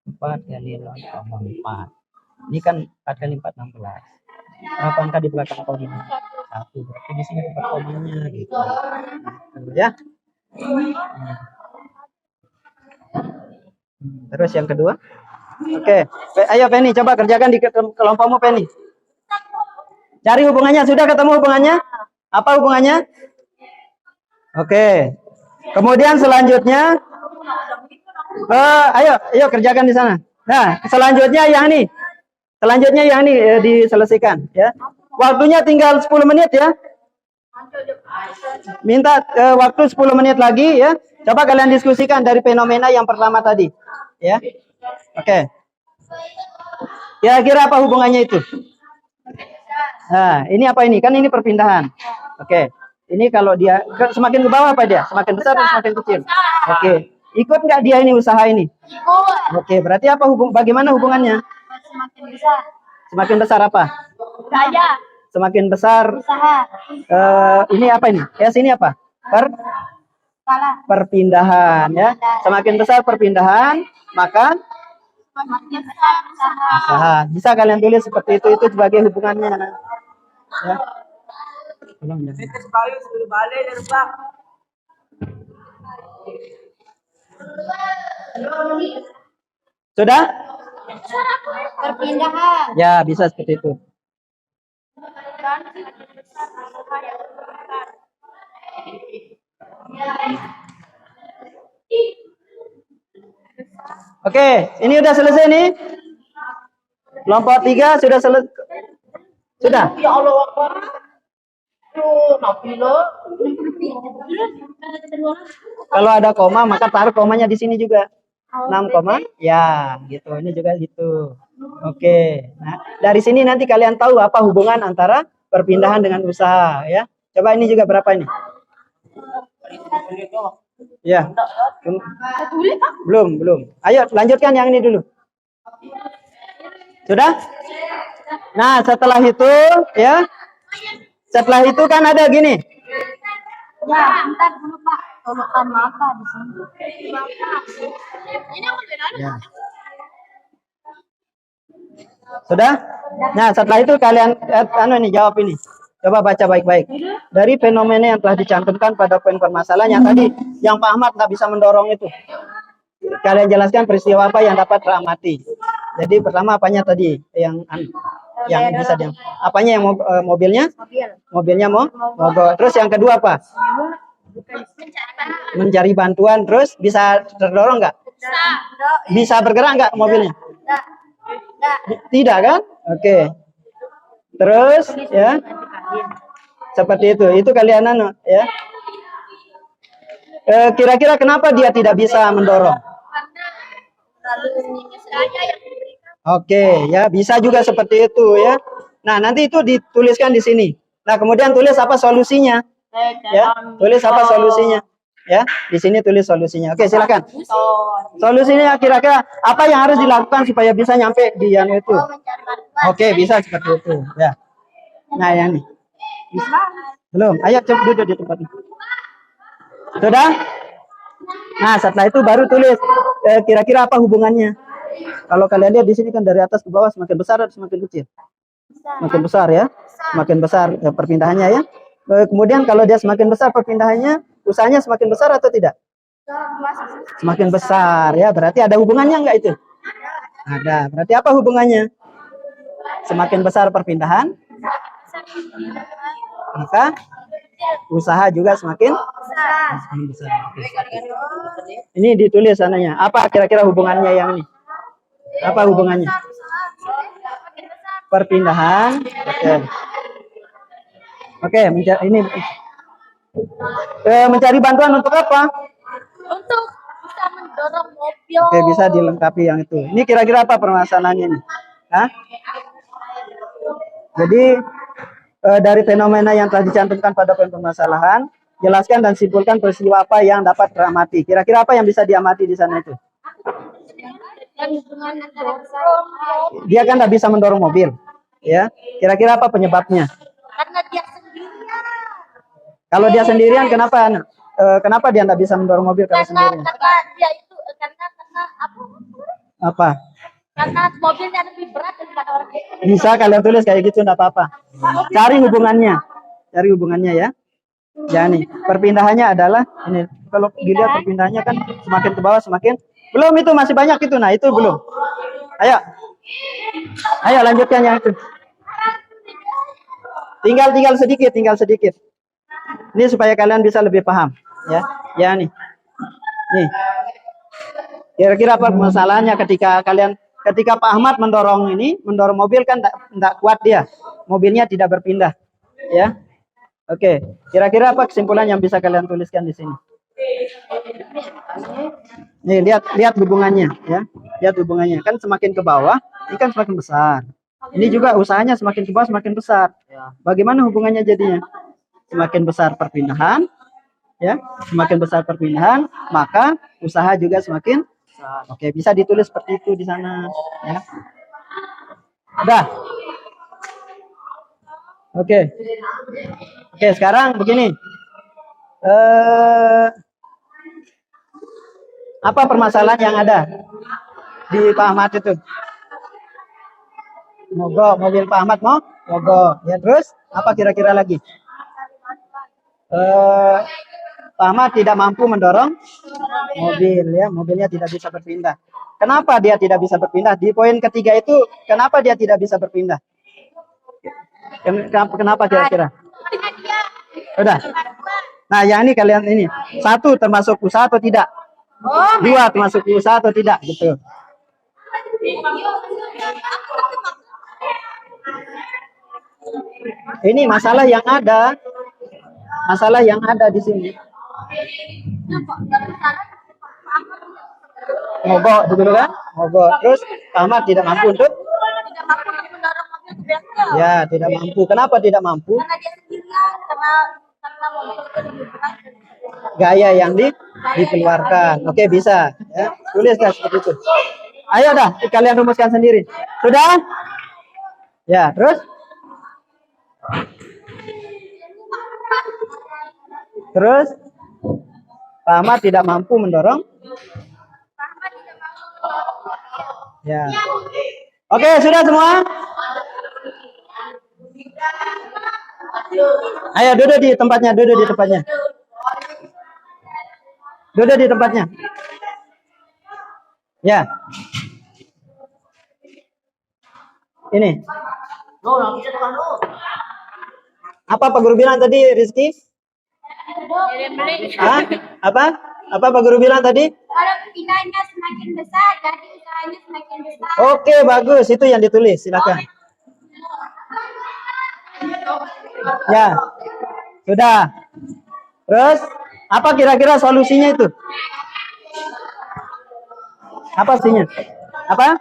4 kali 0,4. Ini kan 4 kali 4 16. Berapa angka di belakang koma? 1. Berarti di sini tempat komanya gitu. Ya. Terus yang kedua? Oke. Ayo Penny, coba kerjakan di kelompokmu Penny. Cari hubungannya. Sudah ketemu hubungannya? Apa hubungannya? Oke. Kemudian selanjutnya, ayo kerjakan di sana. Nah, selanjutnya yang ini. Selanjutnya yang ini diselesaikan ya. Waktunya tinggal 10 menit ya. Minta waktu 10 menit lagi ya. Coba kalian diskusikan dari fenomena yang pertama tadi. Ya. Oke. Kira-kira apa hubungannya itu? Nah, ini apa ini? Kan ini perpindahan. Oke. Ini kalau dia semakin ke bawah apa dia? Semakin besar atau semakin kecil? Oke. Ikut nggak dia ini usaha ini? Ikut. Oke, berarti apa bagaimana hubungannya? Semakin besar. Semakin besar apa? Saya. Semakin besar. Usaha. Ini apa ini? Ini apa? Perpindahan ya. Semakin besar perpindahan, maka Semakin besar usaha. usaha. Bisa kalian tulis seperti itu sebagai hubungannya. Ya. Tolong ya. Sudah? Perpindahan. Ya, bisa seperti itu. Oke, ini udah selesai nih. Kelompok 3 sudah selesai. Sudah? Ya Allah Akbar. Kalau ada koma, maka taruh komanya di sini juga. 6 koma. Ya, gitu. Ini juga gitu. Oke. Nah, dari sini nanti kalian tahu apa hubungan antara perpindahan dengan usaha ya. Coba ini juga berapa ini? Ya. Belum. Ayo lanjutkan yang ini dulu. Sudah? Nah, setelah itu ya. Setelah itu kan ada gini. Ya, bentar dulu Pak. Tolokkan mata di sini. Ya. Sudah? Nah, setelah itu kalian jawab ini. Coba baca baik-baik. Dari fenomena yang telah dicantumkan pada poin permasalahan yang tadi, yang Pak Ahmad nggak bisa mendorong itu. Kalian jelaskan peristiwa apa yang dapat teramati. Jadi pertama apanya tadi yang bisa apanya yang mobilnya? Mobilnya mogok. Terus yang kedua apa? Mencari bantuan. Terus bisa terdorong nggak? Bisa bergerak nggak mobilnya? Tidak kan? Oke. Terus ya. Seperti itu. Itu kalian ya. Kira-kira kenapa dia tidak bisa mendorong? Oke, ya bisa juga seperti itu ya. Nah, nanti itu dituliskan di sini. Nah, kemudian tulis apa solusinya? Ya, tulis apa solusinya? Ya, di sini tulis solusinya. Oke, silakan. Solusinya kira-kira apa yang harus dilakukan supaya bisa nyampe di yang itu? Oke, bisa seperti itu. Ya. Nah, yang ini. Belum. Ayo coba duduk di tempat ini. Sudah? Nah, setelah itu baru tulis kira-kira apa hubungannya. Kalau kalian lihat di sini kan dari atas ke bawah semakin besar atau semakin kecil? Semakin besar ya. Semakin besar perpindahannya ya. Kemudian kalau dia semakin besar perpindahannya, usahanya semakin besar atau tidak? Semakin besar ya. Berarti ada hubungannya enggak itu? Ada. Berarti apa hubungannya? Semakin besar perpindahan, maka usaha juga semakin besar. Ini ditulis sananya. Apa kira-kira hubungannya yang ini? Apa hubungannya? Perpindahan. Oke, ini mencari bantuan untuk apa? Untuk bisa mendorong mobil. Oke, bisa dilengkapi yang itu. Ini kira-kira apa permasalahannya ini? Hah? Jadi dari fenomena yang telah dicantumkan pada poin permasalahan, jelaskan dan simpulkan peristiwa apa yang dapat teramati. Kira-kira apa yang bisa diamati di sana itu? Dia kan tidak bisa mendorong mobil, ya. Kira-kira apa penyebabnya? Karena dia sendirian. Kalau dia sendirian, kenapa? Kenapa dia tidak bisa mendorong mobil kalau sendirian? Karena dia itu karena apa? Karena mobilnya lebih berat daripada orang itu. Bisa kalian tulis kayak gitu, tidak apa-apa. Cari hubungannya ya. Ya nih, perpindahannya adalah ini. Kalau dilihat perpindahannya kan semakin ke bawah semakin. Belum, itu masih banyak itu. Nah, itu belum. Ayo lanjutkan yang itu. Tinggal sedikit. Ini supaya kalian bisa lebih paham, ya. Ya nih. Nih. Kira-kira apa masalahnya ketika Pak Ahmad mendorong mobil kan enggak kuat dia. Mobilnya tidak berpindah, ya. Oke. Kira-kira apa kesimpulan yang bisa kalian tuliskan di sini? Nih, lihat hubungannya, ya. Lihat hubungannya. Kan semakin ke bawah, ini kan semakin besar. Ini juga usahanya semakin ke bawah semakin besar. Bagaimana hubungannya jadinya? Semakin besar perpindahan, ya. Semakin besar perpindahan, maka usaha juga semakin besar. Oke, bisa ditulis seperti itu di sana, ya. Udah. Oke. Oke, sekarang begini. Apa permasalahan yang ada di Pak Ahmad itu? Mogok, mobil Pak Ahmad mogok. Ya, terus apa kira-kira lagi? Pak Ahmad tidak mampu mendorong mobil, ya, mobilnya tidak bisa berpindah. Kenapa dia tidak bisa berpindah? Di poin ketiga itu, kenapa dia tidak bisa berpindah? Kenapa kira-kira? Udah. Nah, yang ini kalian ini. 1 termasuk usaha atau tidak? 2 termasuk usaha atau tidak? Gitu. Ini masalah yang ada. Masalah yang ada di sini. Mogok dulu kan? Mogok. Terus Ahmad tidak mampu untuk? Ya, tidak mampu. Kenapa tidak mampu? Karena dia sendirian, karena gaya yang dikeluarkan. Oke, bisa. Ya, tulis dah seperti itu. Ayo dah, kalian rumuskan sendiri. Sudah? Ya, terus? Terus? Pak Ahmad tidak mampu mendorong? Ya. Oke, sudah semua? Ayo duduk di tempatnya, duduk di tempatnya. Duduk di tempatnya. Ya. Ini. Apa Pak Guru bilang tadi, Rizky? Hah? Apa? Apa Pak Guru bilang tadi? kalau pindahnya semakin besar, jadi usahanya semakin besar. Oke, bagus. Itu yang ditulis. Silakan. Ya. Sudah. Terus, apa kira-kira solusinya itu? Apa sihnya? Apa?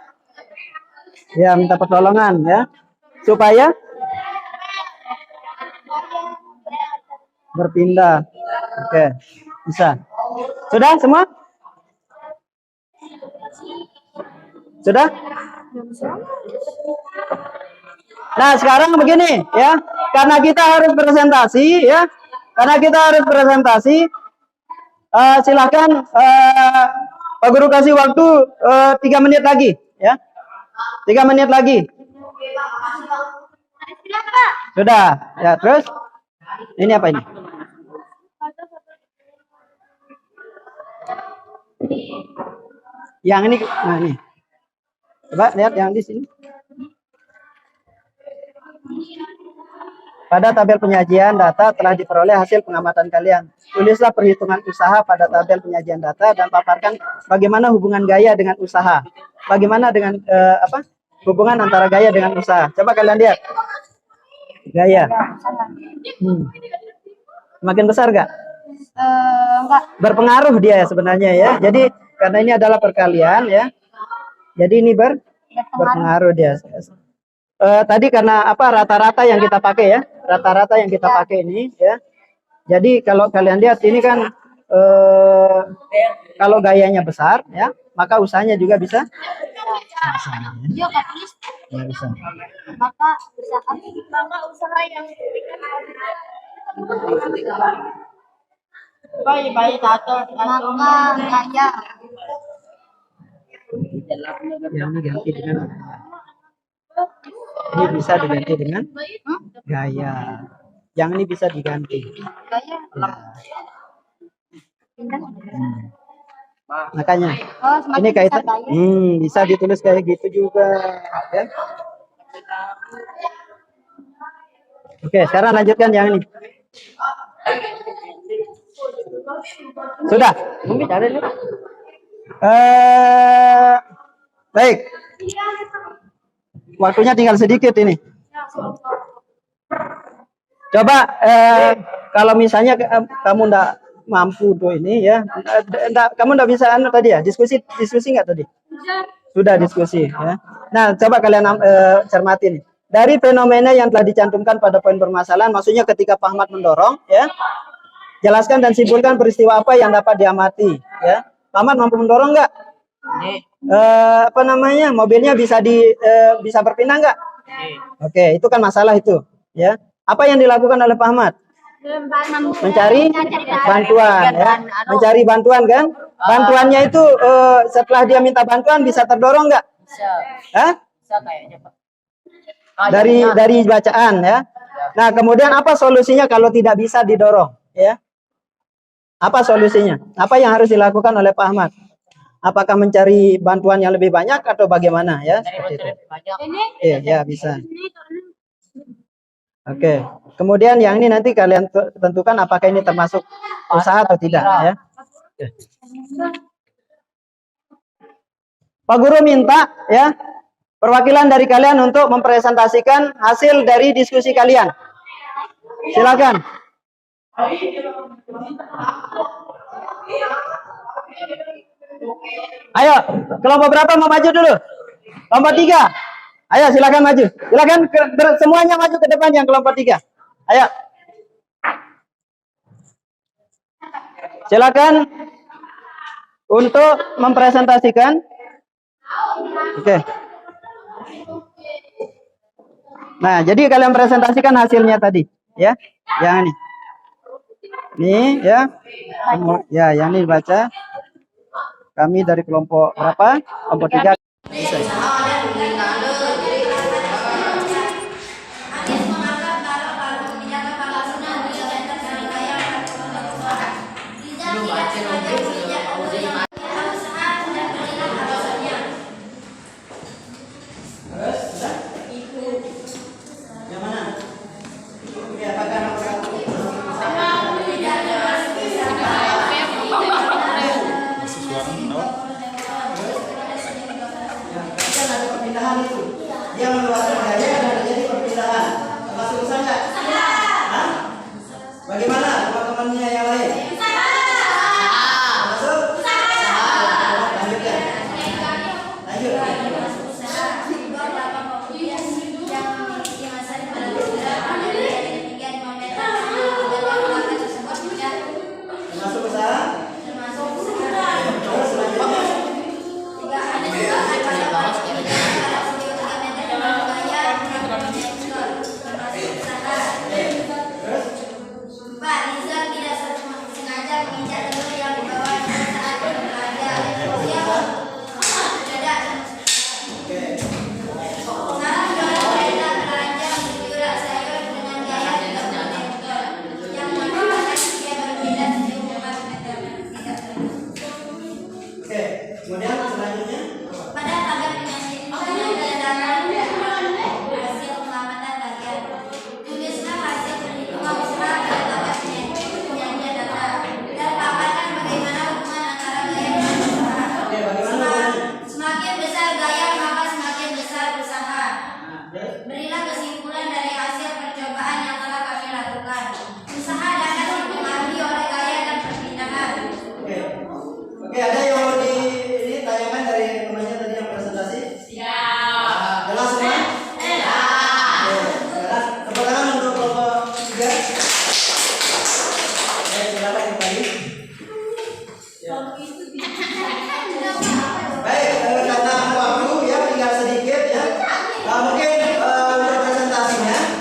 Ya, minta pertolongan, ya. Supaya berpindah. Oke, bisa. Sudah semua? Sudah? Nah, sekarang begini, ya. Karena kita harus presentasi, ya. Karena kita harus presentasi, silakan Pak Guru kasih waktu 3 menit lagi, ya. 3 menit lagi. Sudah, ya. Terus ini apa ini? Yang ini, nah ini. Coba lihat yang di sini. Pada tabel penyajian data telah diperoleh hasil pengamatan kalian. Tulislah perhitungan usaha pada tabel penyajian data dan paparkan bagaimana hubungan gaya dengan usaha. Bagaimana dengan hubungan antara gaya dengan usaha. Coba kalian lihat. Gaya. Semakin besar enggak? Enggak. Berpengaruh dia sebenarnya, ya. Jadi karena ini adalah perkalian, ya. Jadi ini berpengaruh dia. Tadi karena rata-rata yang kita pakai, ya. Rata-rata yang kita pakai ini, ya. Jadi kalau kalian lihat ini kan kalau gayanya besar, ya, maka usahanya juga bisa. Dia nggak tulis. Ya, bisa. Maka usaha yang baik atau maka gaya. Yang ini ganti dengan ini bisa diganti dengan gaya. Yang ini bisa diganti. Gaya. Ya. Makanya ini kaitan bisa ditulis kayak gitu juga, ya. Oke, sekarang lanjutkan yang ini. Sudah? Baik. Waktunya tinggal sedikit ini. Coba kalau misalnya kamu ndak mampu tuh ini ya, kamu ndak bisa tadi ya diskusi nggak tadi? Sudah diskusi ya. Nah, coba kalian cermati nih. Dari fenomena yang telah dicantumkan pada poin permasalahan, maksudnya ketika Pak Ahmad mendorong ya, jelaskan dan simpulkan peristiwa apa yang dapat diamati ya. Pak Ahmad mampu mendorong nggak? Apa namanya, mobilnya bisa berpindah nggak? Oke, itu kan masalah itu ya. Apa yang dilakukan oleh Pak Ahmad? Mencari bantuan ya. Mencari bantuan kan? Bantuannya itu setelah dia minta bantuan bisa terdorong nggak? Bisa. Hah? Bisa kayaknya, Pak. Dari bacaan ya. Nah, kemudian apa solusinya kalau tidak bisa didorong ya? Apa solusinya? Apa yang harus dilakukan oleh Pak Ahmad? Apakah mencari bantuan yang lebih banyak atau bagaimana ya? Seperti itu. Ya bisa. Oke. Kemudian yang ini nanti kalian tentukan apakah ini termasuk usaha atau tidak ya. Pak Guru minta ya perwakilan dari kalian untuk mempresentasikan hasil dari diskusi kalian. Silakan. Ayo, kelompok berapa mau maju dulu? Kelompok 3. Ayo silakan maju. Silakan semuanya maju ke depan yang kelompok 3. Ayo. Silakan untuk mempresentasikan. Oke. Nah, jadi kalian presentasikan hasilnya tadi, ya. Yang ini. Nih, ya. Ya, yang ini baca. Kami dari kelompok berapa? Kelompok 3. Dia mengeluarkan daya dan terjadi perpindahan. Termasuk usaha nggak? Hah? Bagaimana teman-temannya yang lain? Masuk? Lanjutkan. Lanjut. Termasuk usaha? Terus selanjutnya. Kemudian selanjutnya pada tagar penyajian hasil pengamatan bagian tulislah hasil perhitungan usaha pada tagar penyajian data dan paparkan bagaimana hubungan antara gaya dan usaha. Semakin besar gaya maka semakin besar usaha. Berilah kesimpulan dari hasil percobaan yang telah kami lakukan. Usaha dapat dipengaruhi oleh gaya dan perpindahan. Oke, ada yang mau ditanyakan dari temannya tadi yang presentasi? Ya. Jelas semua? Ya. Jelas. Tepuk tangan untuk kelompok 3. Silakan yang tadi. Ya. Baik, karena waktu ya tinggal sedikit ya. Mungkin untuk presentasinya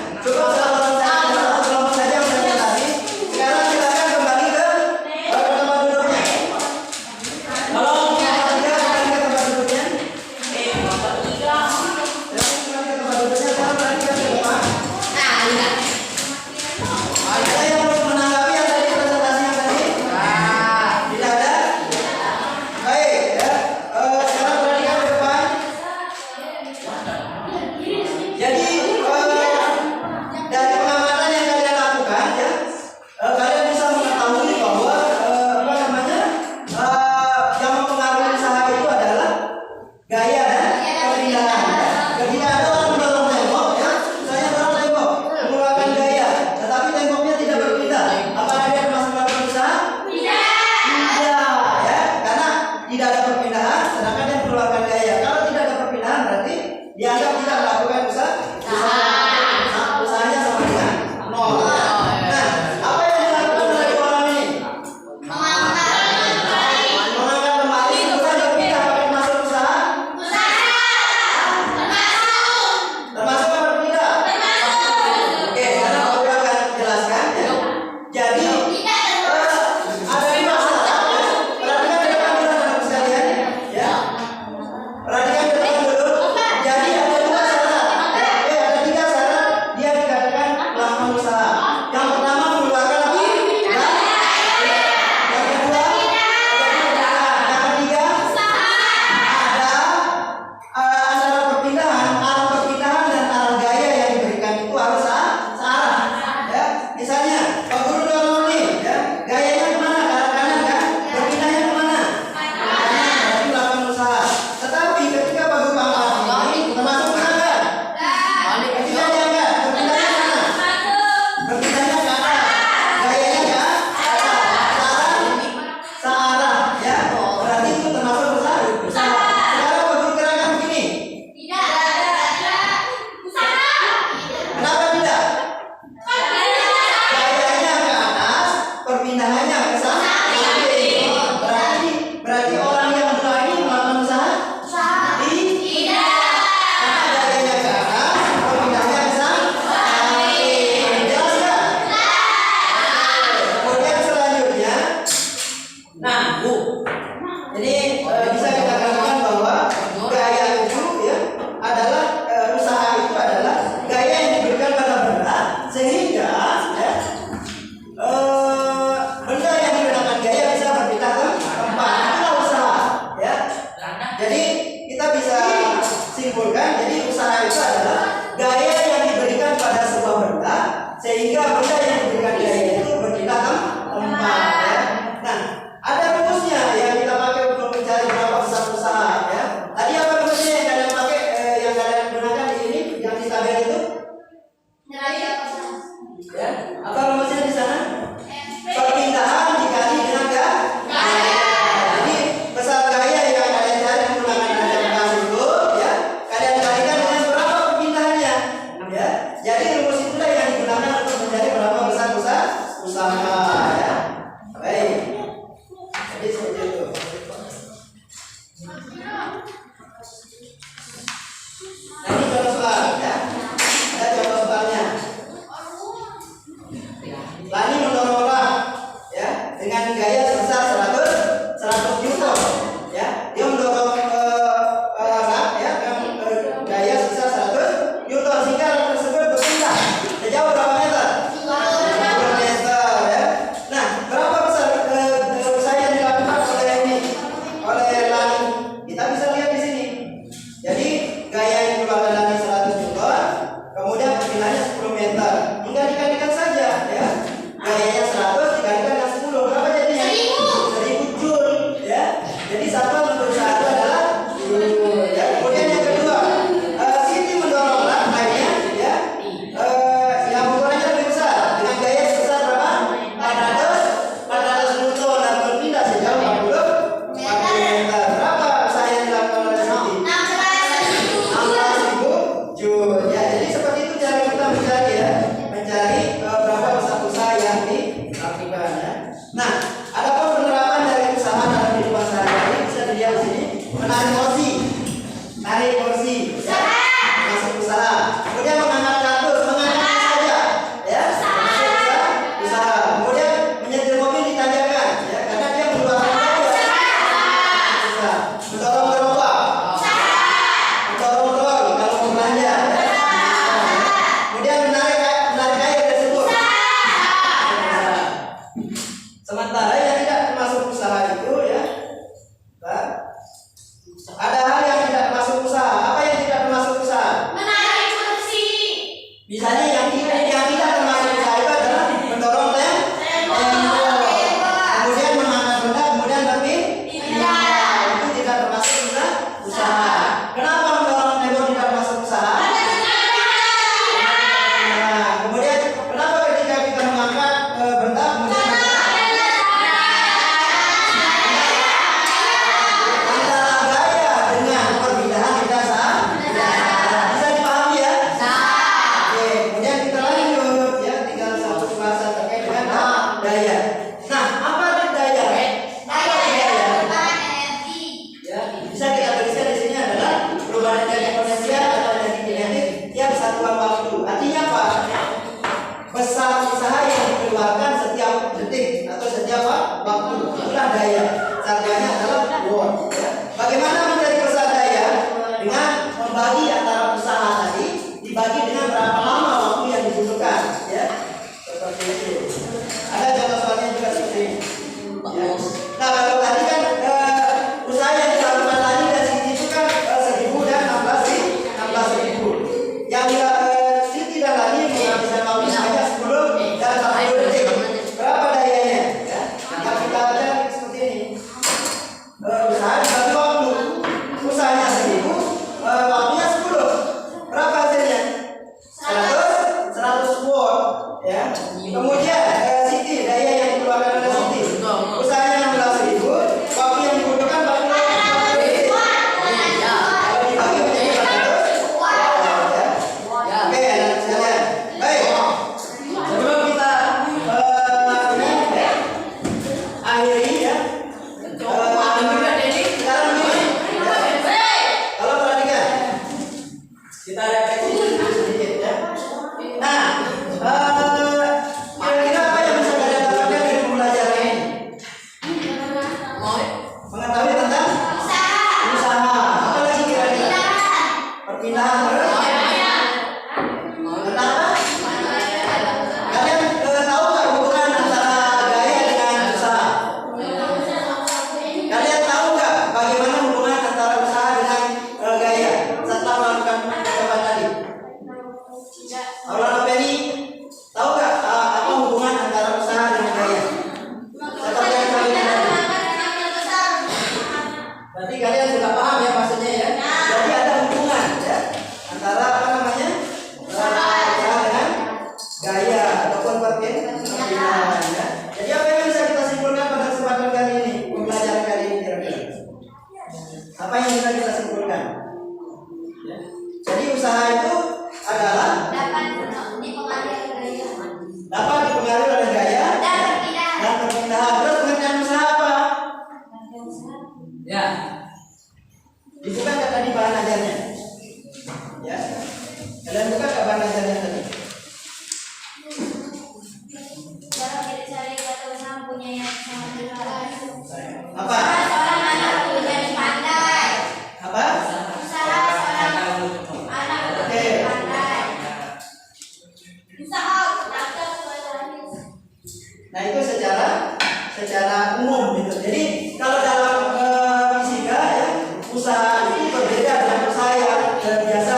Ya, apa rumusnya di sana? Perpindahan dikali dengan gaya. Jadi besar gaya yang kalian cari menggunakan tenaga itu, ya, kalian kalikan dengan berapa perpindahannya. Ya, jadi rumus itulah yang digunakan untuk mencari berapa besar usaha. Ya, baik. Jadi seperti itu. Nah, ini contoh soal, ya. Ada contoh soalnya. Lani mendorong orang, ya, dengan gaya sebesar 100 Newton, ya. Dia mendorong orang, ya, dengan gaya sebesar 100 Newton sehingga orang tersebut berpindah sejauh berapa meter? 10 meter, ya. Nah, berapa besar usaha yang dilakukan oleh Lani? Kita bisa lihat di sini. Jadi gaya yang dikeluarkan Lani 100 Newton, kemudian perpindahannya 10 meter. Tinggal dikalikan saja, ya. Gayanya 100 dikalikan dengan 10, berapa jadinya? 1000 Joule, ya. Jadi satuan untuk usaha itu adalah Joule, ya. Kemudian yang kedua, Siti mendorong lainnya, ya, yang ukurannya lebih besar dengan gaya sebesar berapa? 400 Newton dan berpindah sejauh 40 meter. Berapa usaha yang dilakukan oleh Siti? 16.000 Joule, ya. Jadi seperti itu cara kita mencari, ya, mencari berapa besar usaha yang dilakukan, ya. Nah, adapun penerapan dari usaha dalam kehidupan sehari-hari bisa dilihat di sini. Menarik kursi, ya, masuk usaha. Kemudian mengangkat kartus, mengangkatnya saja, ya, masuk usaha. Kemudian menyetir mobil ditanjakan, ya, karena dia mengeluarkan biaya. Usaha. Mendorong gerobak, mendorong trol kalau mau belanja, ya. Kemudian menarik air dari sumur. Sementara yang tidak termasuk usaha itu, ya, ada hal yang tidak termasuk usaha. Apa yang tidak termasuk usaha? Misalnya yang tidak termasuk usaha itu adalah mendorong tembok, kemudian mengangkat benda, kemudian berpindah. Itu tidak termasuk usaha. Kenapa mendorong tembok tidak termasuk usaha? Nah, kemudian kenapa ketika kita mengangkat benda kemudian antara gaya dengan perpindahan tidak sah? Bisa dipahami, ya? Oke, kemudian kita lanjut, ya, tinggal satu pembahasan terkait dengan daya. Nah, apa arti daya? Apa daya? Ya, bisa kita tuliskan di sini adalah perubahan energi potensial atau energi kinetik tiap satuan waktu. Artinya apa? Besar usaha yang dikeluarkan setiap detik atau setiap waktu. Itulah daya. Satuannya adalah watt, ya. Bagaimana mencari besar daya? Dengan membagi antara usaha tadi dibagi dengan berapa lama waktu yang dibutuhkan, ya. Seperti itu. Ada contoh soalnya juga seperti ini. Ya. Nah, kalau tadi kan usaha yang dilakukan tadi dan Siti itu kan 1.000 dan 16.000. Yang Siti dan Lani menghabiskan waktu hanya 10 dan 40 detik. Berapa dayanya? Ya. Nah, kita cari seperti ini. Usaha dibagi waktu. Usahanya 1.000, waktunya 10. Berapa hasilnya? 100 watt, ya. Kemudian Siti, daya yang dikeluarkan oleh Siti, usahanya 16.000, waktu yang dibutuhkan 40 detik. Kalau dibagi menjadi 100 watt, ya. Oke, anak sekalian. Baik. Sebelum kita akhiri, ya. Sekarang begini, ya. Kalau perhatikan, kita refleksi sedikit, ya. Nah, kira-kira Dapat dipengaruhi oleh gaya dan perpindahan. Terus pengertian usaha apa? Ya. Dibuka nggak tadi bahan ajarnya? Ya. Kalian buka nggak bahan ajarnya tadi? Apa? Apa? Oke. Nah itu secara umum gitu. Jadi kalau dalam fisika ya, usaha itu berbeda dengan usaha yang biasa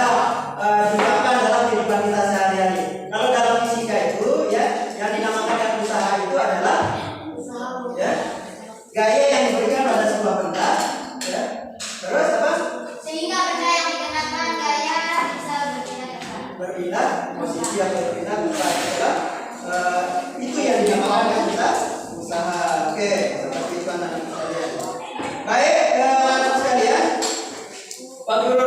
digunakan dalam kehidupan kita sehari-hari. Kalau dalam fisika itu ya, yang dinamakan dengan usaha itu adalah ya, gaya yang diberikan pada sebuah benda ya. Terus apa? Sehingga benda yang dikenakan gaya bisa Berpindah, posisi yang berpindah bisa adalah itu yang dinamakan dengan kita usaha. Oke, seperti itu anak-anak sekalian. Baik, anak sekalian, Pak Guru